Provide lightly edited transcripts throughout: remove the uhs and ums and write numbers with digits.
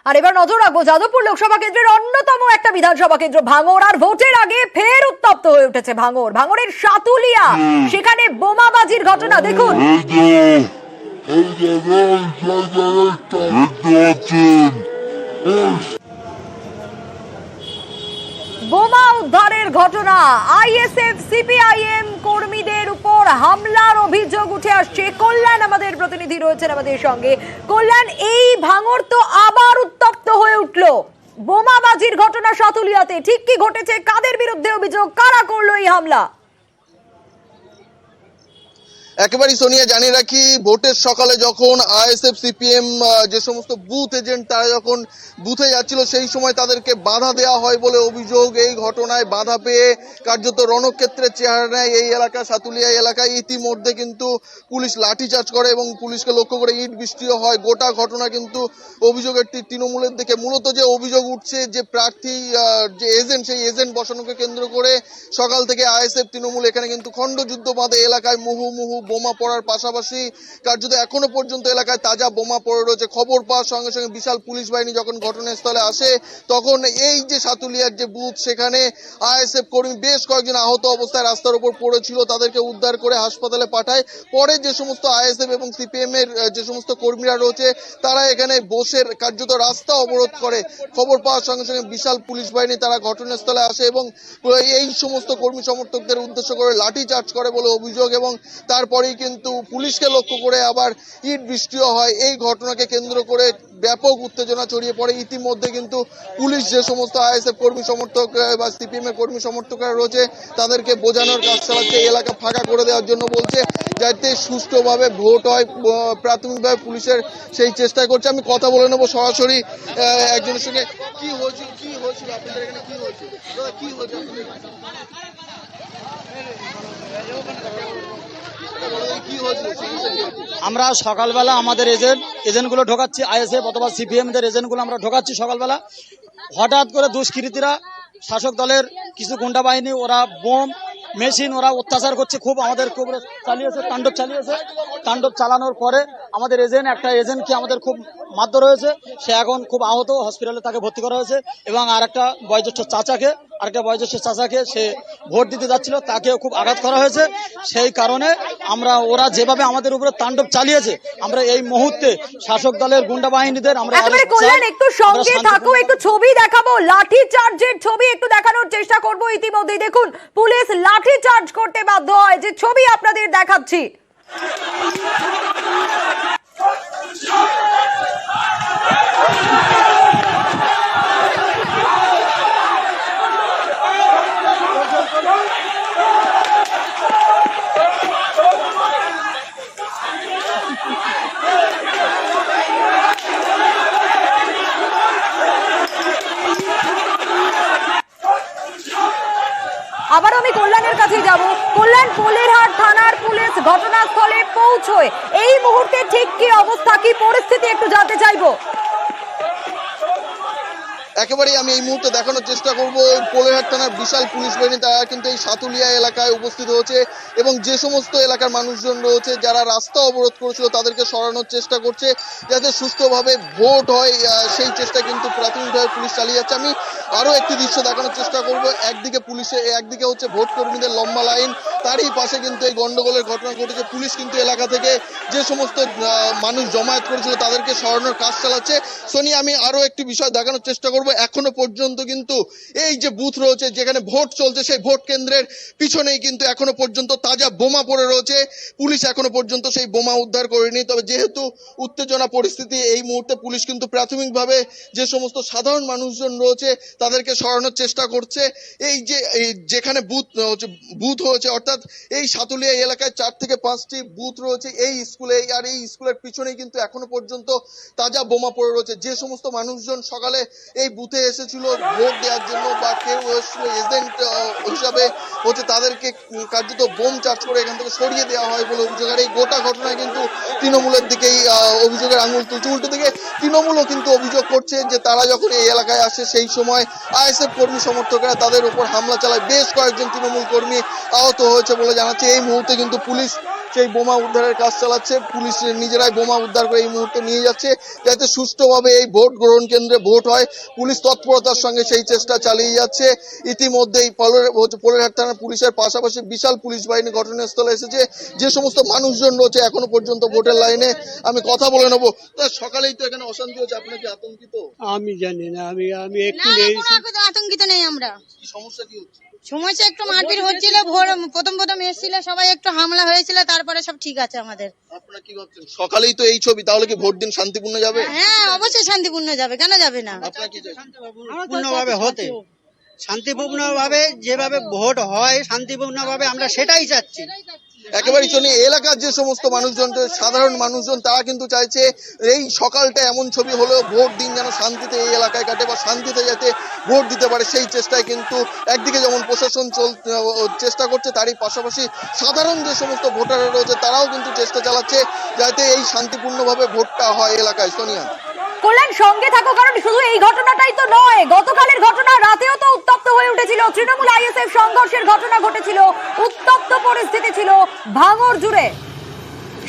আর এবার নজর রাখবো যাদবপুর লোকসভা কেন্দ্রের অন্যতম একটা বিধানসভা কেন্দ্র ভাঙড়। আর ভোটের আগে ফের উত্তপ্ত হয়ে উঠেছে ভাঙড়ের সাতুলিয়া। সেখানে বোমাবাজির ঘটনা দেখুন। বোমা উদ্ধারের ঘটনা, আইএসএফ সিপিআইএম কর্মীদের উপর হামলার অভিযোগ উঠে আসছে। কল্যাণ আমাদের প্রতিনিধি রয়েছেন আমাদের সঙ্গে। কল্যাণ, এই ভাঙড় তো আবার উত্তপ্ত হয়ে উঠলো। বোমাবাজির ঘটনা সাতুলিয়াতে, ঠিক কি ঘটেছে? কাদের বিরুদ্ধে অভিযোগ? কারা করলো এই হামলা? একেবারেই সোনিয়া, জানিয়ে রাখি, ভোটের সকালে যখন আইএসএফ সিপিএম যে সমস্ত বুথ এজেন্ট তারা যখন বুথে যাচ্ছিল সেই সময় তাদেরকে বাধা দেওয়া হয় বলে অভিযোগ। এই ঘটনায় বাধা পেয়ে কার্যত রণক্ষেত্রের চেহারা নেয় এই এলাকা, সাতুলিয়া এলাকায়। ইতিমধ্যে কিন্তু পুলিশ লাঠিচার্জ করে এবং পুলিশকে লক্ষ্য করে ইট বৃষ্টিও হয়। গোটা ঘটনা কিন্তু অভিযোগের তৃণমূলের দিকে। মূলত যে অভিযোগ উঠছে যে প্রার্থী যে এজেন্ট, সেই এজেন্ট বসানোকে কেন্দ্র করে সকাল থেকে আইএসএফ তৃণমূল এখানে কিন্তু খণ্ডযুদ্ধ বাঁধে। এলাকায় মুহুর্মুহু বোমা পড়ার পাশাপাশি কার্যত এখনো পর্যন্ত এলাকায় তাজা বোমা পড়ে রয়েছে। খবর পাওয়ার সঙ্গে সঙ্গে বিশাল পুলিশ বাহিনী যখন ঘটনাস্থলে আসে তখন এই যে সাতুলিয়ার যে বুথ সেখানে আইএসএফ কর্মী বেশ কয়েকজন আহত অবস্থায় রাস্তার উপর পড়েছিল, তাদেরকে উদ্ধার করে হাসপাতালে পাঠায়। পরে যে সমস্ত আইএসএফ এবং সিপিএম এর যে সমস্ত কর্মীরা রয়েছে তারা এখানে বসে কার্যত রাস্তা অবরোধ করে। খবর পাওয়ার সঙ্গে সঙ্গে বিশাল পুলিশ বাহিনী তারা ঘটনাস্থলে আসে এবং এই সমস্ত কর্মী সমর্থকদের উদ্দেশ্য করে লাঠি চার্জ করে বলে অভিযোগ। এবং তারপরেই কিন্তু পুলিশকে লক্ষ্য করে আবার ইট বৃষ্টিও হয়। এই ঘটনাকে কেন্দ্র করে ব্যাপক উত্তেজনা ছড়িয়ে পড়ে। ইতিমধ্যে কিন্তু পুলিশ যে সমস্ত আইএসএফ কর্মী সমর্থক বা সিপিএম এর কর্মী সমর্থকরা রয়েছে তাদেরকে বোঝানোর কাজ চালাচ্ছে, এই এলাকা ফাঁকা করে দেওয়ার জন্য বলছে, যাতে সুষ্ঠুভাবে ভোট হয়। প্রাথমিকভাবে পুলিশের সেই চেষ্টা করছে। আমি কথা বলে নেবো সরাসরি একজনের সঙ্গে। কি হয়েছিল আপনাদের এখানে? কি হয়েছিল দাদা, কি হয়েছে? আমরা সকালবেলা আমাদের এজেন্টগুলো ঢোকাচ্ছি, আইএসএফ অথবা সিপিএম দের এজেন্টগুলো আমরা ঢোকাচ্ছি সকালবেলা। হঠাৎ করে দুষ্কৃতীরা, শাসক দলের কিছু গুন্ডা বাহিনী, ওরা বোম মেশিন ওরা অত্যাচার করছে, খুব আমাদের খুব চালিয়েছে, তাণ্ডব চালানোর পরে আমাদের একটা এজেন্টকে আমাদের খুব মারধর হয়েছে। সে এখন খুব আহত, হসপিটালে তাকে ভর্তি করা হয়েছে। এবং আরেকটা বয়োজ্যেষ্ঠ চাচাকে সে ভোট দিতে যাচ্ছিল, তাকেও খুব আঘাত করা হয়েছে। সেই কারণে ওরা যেভাবে আমাদের উপরে তাণ্ডব চালিয়েছে, আমরা এই মুহূর্তে শাসক দলের গুন্ডা বাহিনীদের আমরা একটু সঙ্গে থাকো, একটু ছবি দেখাবো, লাঠি চার্জের ছবি একটু দেখানোর চেষ্টা করব। ইতিমধ্যেই দেখুন পুলিশ লাঠি চার্জ করতে বাধ্য হয়, যে ছবি আপনাদের দেখাচ্ছি। আবার আমি কল্যাণের কাছে যাব। কল্যাণ, পোলেরহাট থানার পুলিশ ঘটনাস্থলে পৌঁছয়, এই মুহূর্তে ঠিক কি অবস্থা, কি পরিস্থিতি একটু জানতে চাইবো। একেবারেই আমি এই মুহূর্তে দেখানোর চেষ্টা করব। পোলেরহাট থানার বিশাল পুলিশ বাহিনী তারা কিন্তু এই সাতুলিয়া এলাকায় উপস্থিত হয়েছে এবং যে সমস্ত এলাকার মানুষজন রয়েছে যারা রাস্তা অবরোধ করেছিল তাদেরকে সরানোর চেষ্টা করছে, যাতে সুষ্ঠুভাবে ভোট হয় সেই চেষ্টা কিন্তু প্রাথমিকভাবে পুলিশ চালিয়ে যাচ্ছে। আমি আরো একটি দৃশ্য দেখানোর চেষ্টা করব। একদিকে হচ্ছে ভোট কর্মীদের লম্বা লাইন, তারই পাশে কিন্তু এই গন্ডগোলের ঘটনা ঘটেছে। পুলিশ কিন্তু এলাকা থেকে যে সমস্ত মানুষ জমায়েত করেছিল তাদেরকে সরানোর কাজ চালাচ্ছে। সোনিয়া, আমি আরো একটি বিষয় দেখানোর চেষ্টা করব। এখনো পর্যন্ত কিন্তু এই যে বুথ রয়েছে যেখানে ভোট চলছে সেই ভোট কেন্দ্রের পিছনেই কিন্তু এখনো পর্যন্ত তাজা বোমা পড়ে রয়েছে। পুলিশ এখনো পর্যন্ত সেই বোমা উদ্ধার করেনি। তবে যেহেতু উত্তেজনা পরিস্থিতি, এই মুহূর্তে পুলিশ কিন্তু প্রাথমিকভাবে যে সমস্ত সাধারণ মানুষজন রয়েছে তাদেরকে সরানোর চেষ্টা করছে। এই যে যেখানে বুথ হয়েছে, অর্থাৎ এই সাতুলিয়া এলাকায় 4 থেকে 5টি বুথ রয়েছে এই স্কুলে, আর এই স্কুলের পিছনেই কিন্তু এখনো পর্যন্ত তাজা বোমা পড়ে রয়েছে। যে সমস্ত মানুষজন সকালে এই বুথে এসেছিল ভোট দেওয়ার জন্য বা কেউ এসেছিল এজেন্ট হিসাবে হচ্ছে, তাদেরকে কার্যত বোম চার্জ করে এখান থেকে সরিয়ে দেওয়া হয় বলে অভিযোগ। আর এই গোটা ঘটনায় কিন্তু তৃণমূলের দিকেই অভিযোগের আঙুল তুলছে। উল্টো দিকে তৃণমূলও কিন্তু অভিযোগ করছে যে তারা যখন এই এলাকায় আসে সেই সময় আইএসএফ কর্মী সমর্থকরা তাদের উপর হামলা চালায়, বেশ কয়েকজন তৃণমূল কর্মী আহত হয়েছে বলে জানাচ্ছে। এই মুহূর্তে কিন্তু পুলিশ সেই বোমা উদ্ধারের কাজ চালাচ্ছে। পুলিশ নিজেরাই বোমা উদ্ধার করে এই মুহূর্তে নিয়ে যাচ্ছে যাতে সুষ্ঠুভাবে এই ভোট গ্রহণ কেন্দ্রে ভোট হয়। পুলিশ তৎপরতার সঙ্গে সেই চেষ্টা চালিয়ে যাচ্ছে। ইতিমধ্যেই পোলেরহাট থানার পুলিশের পাশাপাশি বিশাল পুলিশ বাহিনী ঘটনাস্থলে এসেছে। যে সমস্ত মানুষজন রয়েছে এখনো পর্যন্ত ভোটের লাইনে, আমি কথা বলে নেবো। সকালেই তো এখানে অশান্তি হচ্ছে, আপনার কি আতঙ্কিত? আমি জানি না, আমি একটু না, নেই। কোনো আতঙ্কিত নেই আমরা। কি সমস্যা কি হচ্ছে? সমস্যা একটু মারপিট হচ্ছিল, প্রথম এসেছিল, সবাই একটু হামলা হয়েছিল, তারপরে সব ঠিক আছে আমাদের। আপনারা কি ভাবছেন? সকালেই তো এই ছবি, তাহলে কি ভোট দিন শান্তিপূর্ণ যাবে? হ্যাঁ, অবশ্যই শান্তিপূর্ণ যাবে, কেন যাবে না? আপনারা কি চাইছেন? শান্তিপূর্ণভাবে হতে, শান্তিপূর্ণভাবে যেভাবে ভোট হয় শান্তিপূর্ণভাবে আমরা সেটাই চাচ্ছি। একেবারে শুনি এলাকার যে সমস্ত মানুষজন, সাধারণ মানুষজন, তারা কিন্তু চাইছে এই সকালটা এমন ছবি হলেও ভোট দিন যেন শান্তিতে এই এলাকায় কাটে বা শান্তিতে যাতে ভোট দিতে পারে, সেই চেষ্টায় কিন্তু একদিকে যেমন প্রশাসন চেষ্টা করছে, তারই পাশাপাশি সাধারণ যে সমস্ত ভোটাররা রয়েছে তারাও কিন্তু চেষ্টা চালাচ্ছে যাতে এই শান্তিপূর্ণভাবে ভোটটা হয় এলাকায়। সোনিয়া, কল্যাণ সঙ্গে থাকো, কারণ শুধু এই ঘটনাটাই তো নয়, গতকালের ঘটনা রাতেও তো উত্তপ্ত হয়ে উঠেছিল। তৃণমূল আইএসএফ সংঘর্ষের ঘটনা ঘটেছিল, উত্তপ্ত পরিস্থিতি ছিল ভাঙড় জুড়ে।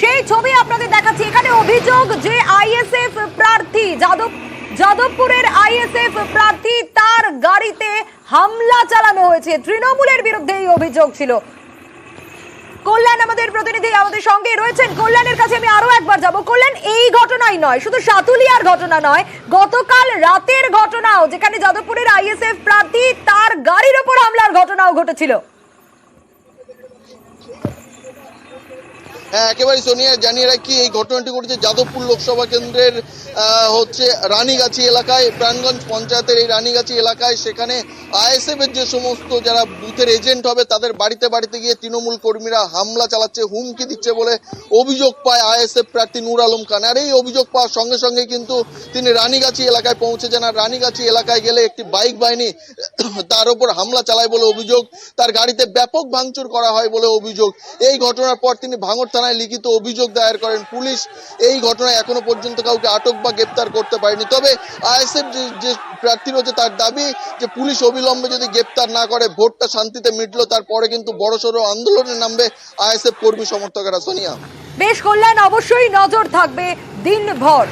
সেই ছবি আপনাদের দেখাচ্ছি। এখানে অভিযোগ যে আইএসএফ প্রার্থী যাদবপুরের আইএসএফ প্রার্থী, তার গাড়িতে হামলা চালানো হয়েছে। তৃণমূলের বিরুদ্ধে এই অভিযোগ ছিল। কল্যাণ আমাদের প্রতিনিধি আমাদের সঙ্গে রয়েছেন। কল্যাণের কাছে আমি আরো একবার যাব। কল্যাণ, এই ঘটনাই নয়, শুধু সাতুলিয়ার ঘটনা নয়, গতকাল রাতের ঘটনাও, যেখানে যাদবপুরের আইএসএফ প্রার্থী তার গাড়ির ওপর হামলার ঘটনাও ঘটেছিল। হ্যাঁ, একেবারে সোনিয়া, জানিয়ে রাখি এই ঘটনাটি ঘটেছে যাদবপুর লোকসভা কেন্দ্রের হচ্ছে রানীগাছি এলাকায়, প্রাণগঞ্জ পঞ্চায়েতের এই রানীগাছি এলাকায়। সেখানে আইএসএফ এর যে সমস্ত যারা বুথের এজেন্ট হবে তাদের বাড়িতে বাড়িতে গিয়ে তৃণমূল কর্মীরা হামলা চালাচ্ছে, হুমকি দিচ্ছে বলে অভিযোগ পায় আইএসএফ প্রার্থী নূর আলম খান। আর এই অভিযোগ পাওয়ার সঙ্গে সঙ্গে কিন্তু তিনি রানীগাছি এলাকায় পৌঁছে যান। আর রানীগাছি এলাকায় গেলে একটি বাইক বাহিনী তার উপর হামলা চালায় বলে অভিযোগ, তার গাড়িতে ব্যাপক ভাঙচুর করা হয় বলে অভিযোগ। এই ঘটনার পর তিনি ভাঙড় থানায় লিখিত অভিযোগ দায়ের করেন। পুলিশ এই ঘটনায় এখনো পর্যন্ত কাউকে আটক বা গ্রেপ্তার করতে পারেনি। তবে আইএসএফ যে প্রার্থী রয়েছে তার দাবি যে পুলিশ অবিলম্বে যদি গ্রেপ্তার না করে ভোটটা শান্তিতে মিটলো, তারপরে কিন্তু বড়সড় আন্দোলনে নামবে আইএসএফ কর্মী সমর্থকেরা। সোনিয়া, বেশ কল্যাণ, অবশ্যই নজর থাকবে দিনভর।